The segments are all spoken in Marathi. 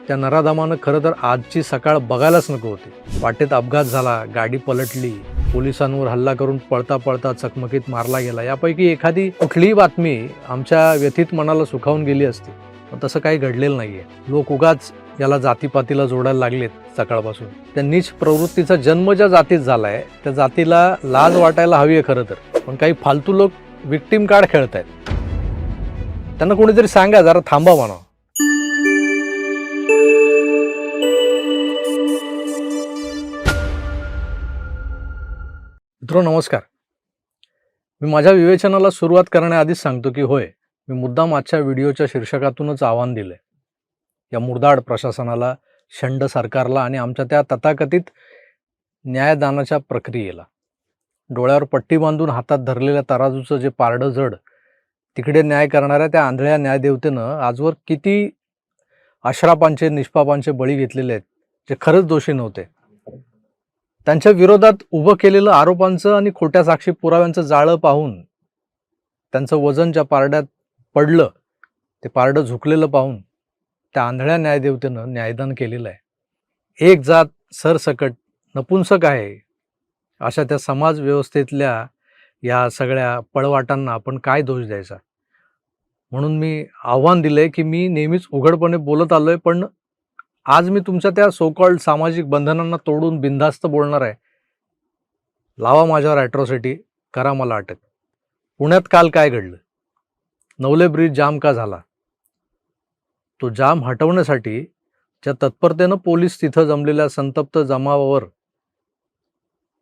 त्या नराधमानं खरं तर आजची सकाळ बघायलाच नको होती. वाटेत अपघात झाला, गाडी पलटली, पोलिसांवर हल्ला करून पळता पळता चकमकीत मारला गेला. यापैकी एखादी कुठलीही बातमी आमच्या व्यथित मनाला सुखावून गेली असती, पण तसं काही घडलेलं नाहीये. लोक उगाच याला जातीपातीला जोडायला लागलेत सकाळपासून. त्या नीच प्रवृत्तीचा जन्म ज्या जातीत झालाय त्या जातीला लाज वाटायला हवी आहे खरं तर. पण काही फालतू लोक विक्टिम कार्ड खेळतायत. त्यांना कोणीतरी सांगा जरा थांबा म्हणा. मित्रो नमस्कार. मी माझ्या विवेचनाला सुरुवात करण्याआधीच सांगतो की होय, मी मुद्दाम आजच्या व्हिडिओच्या शीर्षकातूनच आव्हान दिलंय या मुरदाड प्रशासनाला, शंड सरकारला आणि आमच्या त्या तथाकथित न्यायदानाच्या प्रक्रियेला. डोळ्यावर पट्टी बांधून हातात धरलेल्या तराजूचं जे पारडं जड, तिकडे न्याय करणाऱ्या त्या आंधळ्या न्यायदेवतेनं आजवर किती अश्रापांचे निष्पापांचे बळी घेतलेले आहेत जे खरंच दोषी नव्हते. त्यांच्या विरोधात उभं केलेलं आरोपांचं आणि खोट्या साक्षी पुराव्यांचं जाळं पाहून, त्यांचं वजन ज्या पारड्यात पडलं, ते पारडं झुकलेलं पाहून त्या आंधळ्या न्यायदेवतेनं न्यायदान केलेलं आहे. एक जात सरसकट नपुंसक आहे अशा त्या समाज व्यवस्थेतल्या या सगळ्या पळवाटांना आपण काय दोष द्यायचा. म्हणून मी आव्हान दिलंय की मी नेहमीच उघडपणे बोलत आलोय, पण आज मी तुमच्या त्या सो कॉल्ड सामाजिक बंधनांना तोडून बिनधास्त बोलणार आहे. लावा माझ्यावर ॲट्रॉसिटी, करा मला अटक. पुण्यात काल काय घडलं? नवले ब्रिज जाम का झाला? तो जाम हटवण्यासाठी ज्या तत्परतेनं पोलीस तिथं जमलेल्या संतप्त जमावावर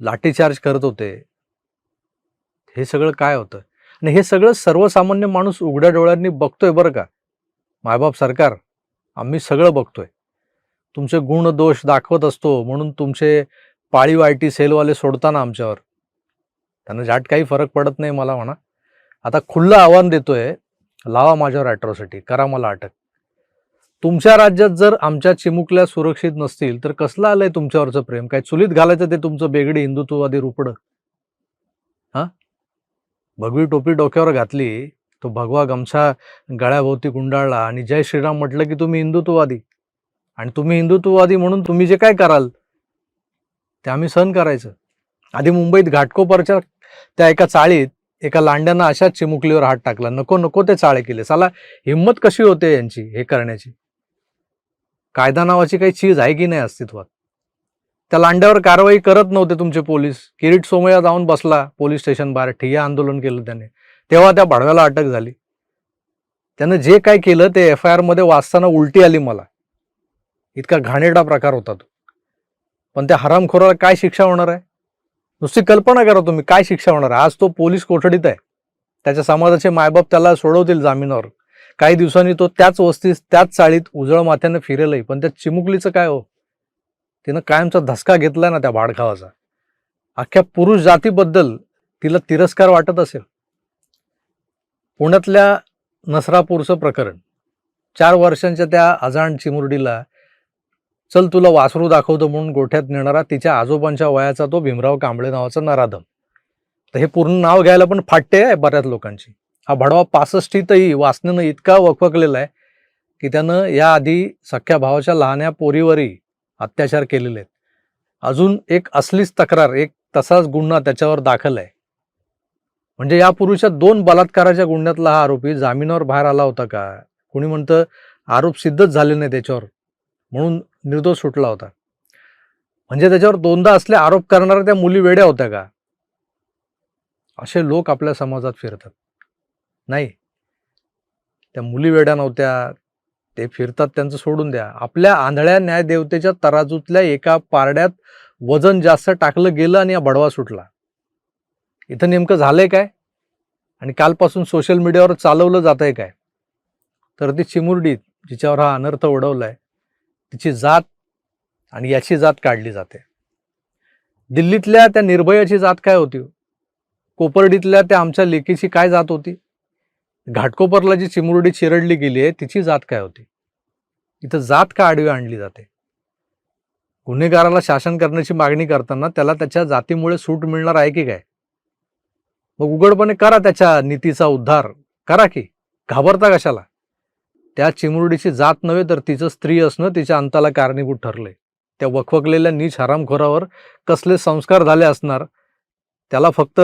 लाठीचार्ज करत होते, हे सगळं काय होतं? आणि हे सगळं सर्वसामान्य माणूस उघड्या डोळ्यांनी बघतोय बरं का. मायबाप सरकार, आम्ही सगळं बघतोय. तुमचे गुण दोष दाखवत असतो म्हणून तुमचे पाळीव IT सेलवाले सोडताना आमच्यावर त्यांना जाट काही फरक पडत नाही मला म्हणा. आता खुल्लं आव्हान देतोय, लावा माझ्यावर ॲट्रॉसिटी, करा मला अटक. तुमच्या राज्यात जर आमच्या चिमुकल्या सुरक्षित नसतील तर कसलं आलंय तुमच्यावरचं प्रेम? काय चुलीत घालायचं ते तुमचं बेगडी हिंदुत्ववादी रुपडं? भगवी टोपी डोक्यावर घातली, तो भगवा गमछा गळ्याभोवती गुंडाळला आणि जय श्रीराम म्हटलं की तुम्ही हिंदुत्ववादी. आणि तुम्ही हिंदुत्ववादी म्हणून तुम्ही जे काय कराल ते आम्ही सहन करायचं. आधी मुंबईत घाटकोपरच्या त्या एका चाळीत एका लांड्यानं अशाच चिमुकलीवर हात टाकला. नको नको ते चाळे केले. साला हिंमत कशी होते यांची हे करण्याची? कायदा नावाची काही चीज आहे की नाही अस्तित्वात? त्या लांड्यावर कारवाई करत नव्हते तुमचे पोलीस. किरीट सोमय्या जाऊन बसला पोलीस स्टेशन बाहेर, ठिय्या आंदोलन केलं त्याने. तेव्हा त्या भाडव्याला अटक झाली. त्यानं जे काय केलं ते FIR मध्ये वाचताना उलटी आली मला. इतका घाणेरडा प्रकार होता तो. पण त्या हरामखोराला काय शिक्षा होणार आहे? नुसती कल्पना करा तुम्ही, काय शिक्षा होणार आहे. आज तो पोलीस कोठडीत आहे. त्याच्या समाजाचे मायबाप त्याला सोडवतील जामिनावर. काही दिवसांनी तो त्याच वस्तीत त्याच चाळीत उजळ माथ्यानं फिरेलही. पण त्या चिमुकलीचं काय हो? तिनं कायमचा धसका घेतलाय ना त्या भाडखावाचा. अख्ख्या पुरुष जातीबद्दल तिला तिरस्कार वाटत असेल. पुण्यातल्या नसरापूरचं प्रकरण, 4 वर्षांच्या त्या अजाण चिमुरडीला चल तुला वासरू दाखवतो म्हणून गोठ्यात नेणारा तिच्या आजोबांच्या वयाचा तो भीमराव कांबळे नावाचा नराधम. तर हे पूर्ण नाव घ्यायला पण फाट्टे आहे बऱ्याच लोकांची. हा भडवा 65तही वासनेनं इतका वखवकलेला आहे की त्यानं याआधी सख्या भावाच्या लहान्या पोरीवरही अत्याचार केलेले आहेत. अजून एक असलीच तक्रार, एक तसाच गुन्हा त्याच्यावर दाखल आहे. म्हणजे यापूर्वीच्या 2 बलात्काराच्या गुन्ह्यातला हा आरोपी जामिनावर बाहेर आला होता का? कोणी म्हणतं आरोप सिद्धच झाले नाही त्याच्यावर म्हणून निर्दोष सुटला होता. म्हणजे त्याच्यावर 2दा असले आरोप करणाऱ्या त्या मुली वेड्या होत्या का? असे लोक आपल्या समाजात फिरतात. नाही, त्या मुली वेड्या नव्हत्या, ते फिरतात त्यांचं सोडून द्या. आपल्या आंधळ्या न्यायदेवतेच्या तराजूतल्या एका पारड्यात वजन जास्त टाकलं गेलं आणि हा बडवा सुटला. इथं नेमकं झालंय काय? आणि कालपासून सोशल मीडियावर चालवलं जात आहे काय? तर ती चिमुरडी जिच्यावर हा अनर्थ ओढवलाय, तिची जात आणि याची जात काढली जाते. दिल्लीतल्या त्या निर्भयाची जात काय होती? कोपर्डीतल्या त्या आमच्या लेकीची काय जात होती? घाटकोपरला जी चिमुरडी चिरडली गेली आहे तिची जात काय होती? इथं जात का आडवी आणली जाते? गुन्हेगाराला शासन करण्याची मागणी करताना त्याला त्याच्या जातीमुळे सूट मिळणार आहे की काय? मग उघडपणे करा त्याच्या नीतीचा उद्धार करा की, घाबरता कशाला? त्या चिमुरडीची जात नव्हे तर तिचं स्त्री असणं तिच्या अंताला कारणीभूत ठरले. त्या वखवकलेल्या नीच हरामखोरावर कसले संस्कार झाले असणार. त्याला फक्त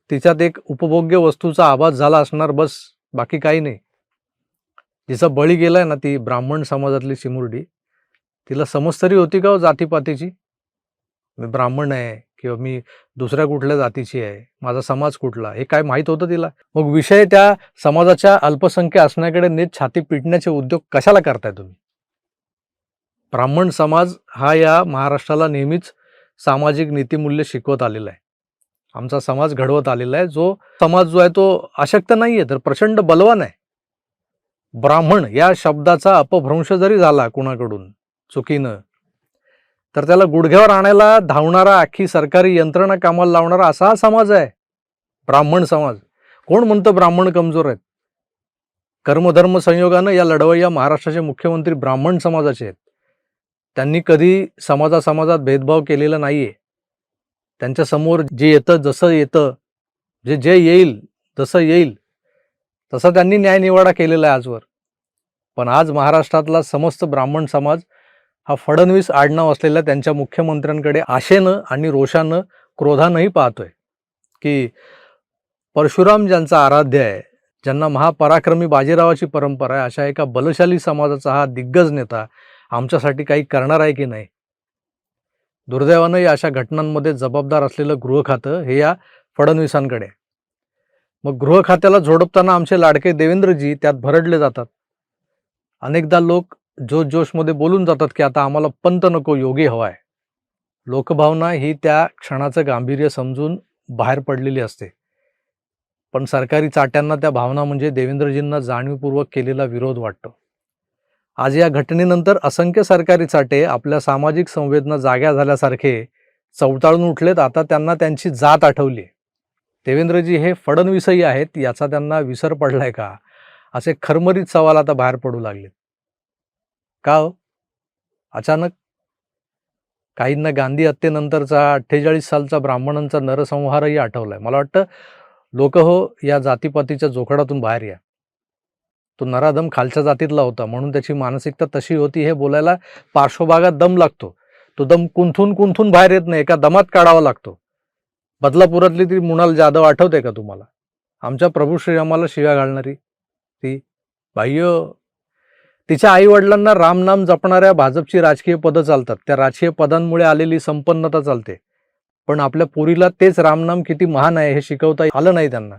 तिच्यात एक उपभोग्य वस्तूचा आभास झाला असणार, बस, बाकी काही नाही. जिचा बळी गेलाय ना, ती ब्राह्मण समाजातली चिमुरडी, तिला समज तरी होती का हो जातीपातीची? मी ब्राह्मण आहे किंवा मी दुसऱ्या कुठल्या जातीची आहे, माझा समाज कुठला, हे काय माहीत होतं तिला? मग विषय त्या समाजाच्या अल्पसंख्य असण्याकडे नीट छाती पिटण्याचे उद्योग कशाला करताय तुम्ही? ब्राह्मण समाज हा या महाराष्ट्राला नेहमीच सामाजिक नीतिमूल्य शिकवत आलेला आहे. आमचा समाज घडवत आलेला आहे. जो समाज जो आहे तो अशक्त नाही आहे, तर प्रचंड बलवान आहे. ब्राह्मण या शब्दाचा अपभ्रंश जरी झाला कुणाकडून चुकीनं, तर त्याला गुडघ्यावर आणायला धावणारा, अख्खी सरकारी यंत्रणा कामाला लावणारा असा हा समाज आहे ब्राह्मण समाज. कोण म्हणतं ब्राह्मण कमजोर आहेत? कर्मधर्म संयोगानं या लढवय्या महाराष्ट्राचे मुख्यमंत्री ब्राह्मण समाजाचे आहेत. त्यांनी कधी समाजात भेदभाव केलेला नाहीये. त्यांच्या समोर जे येतं, जसं येतं, जे येईल जसं येईल तसा त्यांनी न्यायनिवाडा केलेला आहे आजवर. पण आज महाराष्ट्रातला समस्त ब्राह्मण समाज हा फडणवीस आडनाव असलेल्या त्यांच्या मुख्यमंत्र्यांकडे आशेनं आणि रोषानं, क्रोधानंही पाहतोय की परशुराम ज्यांचा आराध्य आहे, ज्यांना महापराक्रमी बाजीरावाची परंपरा आहे, अशा एका बलशाली समाजाचा हा दिग्गज नेता आमच्यासाठी काही करणार आहे की नाही? दुर्दैवानं या अशा घटनांमध्ये जबाबदार असलेलं गृह खातं हे या फडणवीसांकडे. मग गृह खात्याला झोडपताना आमचे लाडके देवेंद्रजी त्यात भरडले जातात. अनेकदा लोक जोशमध्ये बोलून जातात की आता आम्हाला पंत नको, योगी हवाय. लोकभावना ही त्या क्षणाचं गांभीर्य समजून बाहेर पडलेली असते. पण सरकारी चाट्यांना त्या भावना म्हणजे देवेंद्रजींना जाणीवपूर्वक केलेला विरोध वाटतो. आज या घटनेनंतर असंख्य सरकारी चाटे आपल्या सामाजिक संवेदना जाग्या झाल्यासारखे चवताळून उठलेत. आता त्यांना त्यांची जात आठवली. देवेंद्रजी हे फडणवीसही आहेत याचा त्यांना विसर पडलाय का, असे खरमरीत सवाल आता बाहेर पडू लागलेत. का हो? अचानक काहींना गांधी हत्येनंतरचा 48 सालचा ब्राह्मणांचा नरसंहारही आठवलाय. मला वाटतं लोक हो, या जातीपातीच्या जोखडातून बाहेर या. तो नराधम खालच्या जातीतला होता म्हणून त्याची मानसिकता तशी होती हे बोलायला पार्श्वभागात दम लागतो. तो दम कुंथून बाहेर येत नाही, एका दमात काढावा लागतो. बदलापुरातली ती मुणाल जाधव आठवते का तुम्हाला? आमच्या प्रभू श्रीरामाला शिव्या घालणारी ती बाह्य. तिच्या आई वडिलांना रामनाम जपणाऱ्या भाजपची राजकीय पदं चालतात. त्या राजकीय पदांमुळे आलेली संपन्नता चालते. पण आपल्या पोरीला तेच रामनाम किती महान आहे हे शिकवता आलं नाही त्यांना.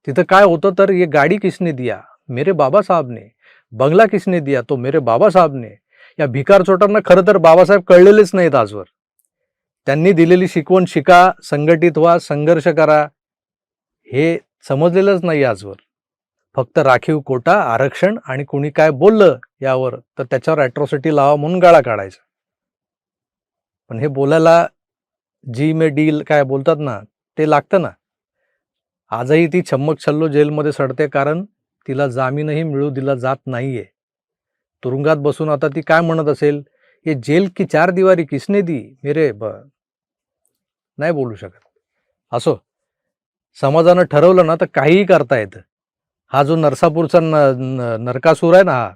तिथं काय होतं तर ये गाडी किसने दिया, मेरे बाबा साहब ने. बंगला किसने दिया, तो मेरे बाबा साहब ने. या भिकार चोटांना खरं तर बाबासाहेब कळलेलेच नाहीत आजवर. त्यांनी दिलेली शिकवण शिका, संघटित व्हा, संघर्ष करा, हे समजलेलंच नाही आजवर. फक्त राखीव कोटा, आरक्षण आणि कोणी काय बोललं यावर तर त्याच्यावर ॲट्रॉसिटी लावा म्हणून गाळा काढायचा. पण हे बोलायला जी मे डील काय बोलतात ना, ते लागतं ना. आजही ती छम्मक छल्लो जेलमध्ये सडते कारण तिला जामीनही मिळू दिला जात नाहीये. तुरुंगात बसून आता ती काय म्हणत असेल, ये जेल की 4 दीवारी किसने दी मेरे नाही बोलू शकत. असो, समाजानं ठरवलं ना तर काहीही करता येतं. हा जो नरसापूरचा नरकासूर आहे ना, हा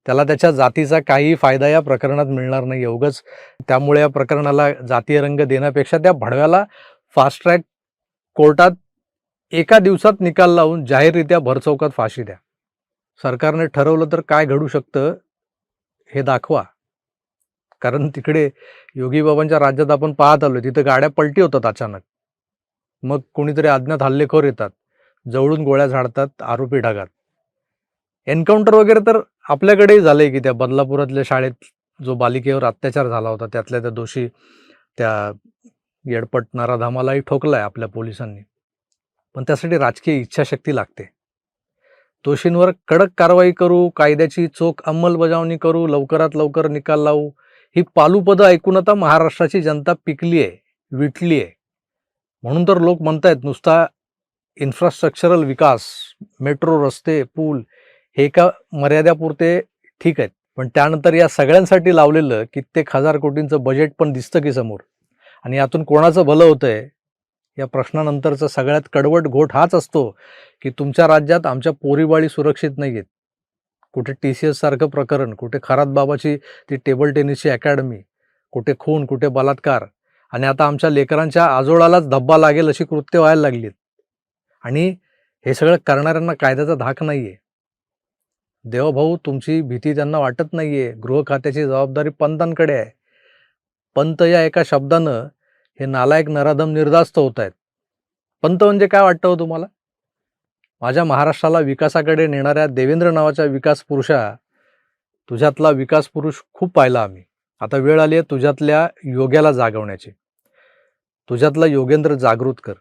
त्याला त्याच्या जातीचा काही फायदा या प्रकरणात मिळणार नाही. उगाच त्यामुळे या प्रकरणाला जातीय रंग देण्यापेक्षा त्या भडव्याला फास्ट ट्रॅक कोर्टात एका दिवसात निकाल लावून जाहीररित्या भरचौकात फाशी द्या. सरकारने ठरवलं तर काय घडू शकतं हे दाखवा. कारण तिकडे योगी बाबांच्या राज्यात आपण पाहत आलोय, तिथं गाड्या पलटी होतात अचानक. मग कोणीतरी अज्ञात हल्लेखोर येतात, जवळून गोळ्या झाडतात, आरोपी ढगात. एन्काउंटर वगैरे तर आपल्याकडेही झालंय की त्या बदलापुरातल्या शाळेत जो बालिकेवर अत्याचार झाला होता त्यातल्या त्या दोषी त्या येडपट नराधामालाही ठोकलाय आपल्या पोलिसांनी. पण त्यासाठी राजकीय इच्छाशक्ती लागते. दोषींवर कडक कारवाई करू, कायद्याची चोख अंमलबजावणी करू, लवकरात लवकर निकाल लावू, ही पालुपदं ऐकून आता महाराष्ट्राची जनता पिकली आहे, विटली आहे. म्हणून तर लोक म्हणतायत नुसता इन्फ्रास्ट्रक्चरल विकास, मेट्रो, रस्ते, पूल हे एका मर्याद्यापुरते ठीक आहेत, पण त्यानंतर या सगळ्यांसाठी लावलेलं कित्येक हजार कोटींचं बजेट पण दिसतं की समोर. आणि यातून कोणाचं भलं होतंय या प्रश्नानंतरचा सगळ्यात कडवट घोट हाच असतो की तुमच्या राज्यात आमच्या पोरीबाळी सुरक्षित नाही आहेत. कुठे TCS सारखं प्रकरण, कुठे खरात बाबाची ती टेबल टेनिसची अकॅडमी, कुठे खून, कुठे बलात्कार, आणि आता आमच्या लेकरांच्या आजोळालाच धब्बा लागेल अशी कृत्य व्हायला लागलीत. आणि हे सगळं करणाऱ्यांना कायद्याचा धाक नाहीये. देवभाऊ, तुमची भीती त्यांना वाटत नाहीये. गृह खात्याची जबाबदारी पंतांकडे आहे. पंत या एका शब्दानं हे नालायक नराधम निर्धास्त होत आहेत. पंत म्हणजे काय वाटतं हो तुम्हाला? माझ्या महाराष्ट्राला विकासाकडे नेणाऱ्या देवेंद्र नावाच्या विकास पुरुषा, तुझ्यातला विकास पुरुष खूप पाहिला आम्ही. आता वेळ आली आहे तुझ्यातल्या योग्याला जागवण्याची. तुझ्यातला योगेंद्र जागृत कर.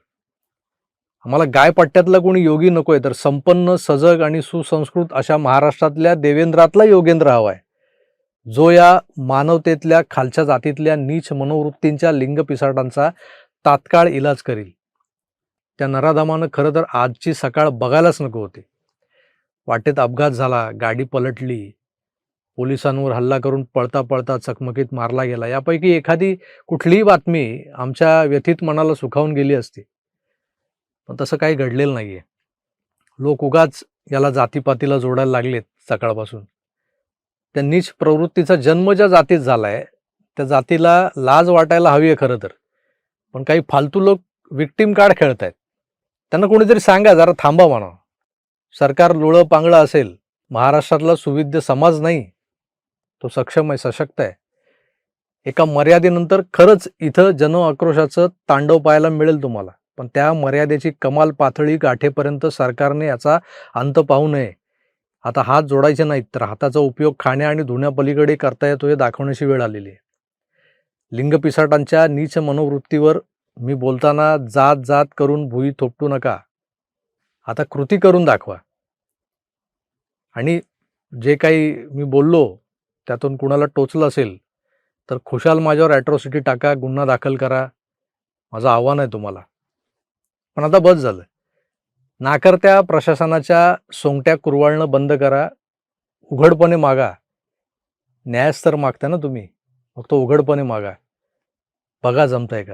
आम्हाला गायपट्ट्यातला कोणी योगी नकोय, तर संपन्न, सजग आणि सुसंस्कृत अशा महाराष्ट्रातल्या देवेंद्रातला योगेंद्र हवाय, जो या मानवतेतल्या खालच्या जातीतल्या नीच मनोवृत्तींच्या लिंगपिसाटांचा तात्काळ इलाज करील. त्या नराधमानं खरं तर आजची सकाळ बघायलाच नको होती. वाटेत अपघात झाला, गाडी पलटली, पोलिसांवर हल्ला करून पळता पळता चकमकीत मारला गेला, यापैकी एखादी कुठलीही बातमी आमच्या व्यथित मनाला सुखावून गेली असती. पण तसं काही घडलेलं नाहीये. लोक उगाच याला जातीपातीला जोडायला लागलेत सकाळपासून. त्या नीच प्रवृत्तीचा जन्म ज्या जातीत झालाय, त्या जातीला लाज वाटायला हवी आहे खरं तर. पण काही फालतू लोक विक्टिम कार्ड खेळतायत. त्यांना कोणीतरी सांगा जरा थांबा म्हणा. सरकार लोळं पांगळं असेल, महाराष्ट्रातला सुविद्य समाज नाही, तो सक्षम आहे, सशक्त आहे. एका मर्यादेनंतर खरंच इथं जन आक्रोशाचं तांडव पाहायला मिळेल तुम्हाला. पण त्या मर्यादेची कमाल पातळी गाठेपर्यंत सरकारने याचा अंत पाहू नये. आता हात जोडायचे नाहीत, तर हाताचा उपयोग खाण्या आणि धुण्यापलीकडे करता येतो हे दाखवण्याची वेळ आलेली आहे. लिंगपिसाटांच्या नीच मनोवृत्तीवर मी बोलताना जात जात करून भुई थोपटू नका. आता कृती करून दाखवा. आणि जे काही मी बोललो त्यातून कुणाला टोचलं असेल तर खुशाल माझ्यावर ॲट्रॉसिटी टाका, गुन्हा दाखल करा. माझं आव्हान आहे तुम्हाला. पण आता बस झालं. नाकर्त्या प्रशासनाच्या सोंगट्या कुरवाळणं बंद करा. उघडपणे मागा. न्यायच तर मागता ना तुम्ही, मग तो उघडपणे मागा. बघा जमतंय का.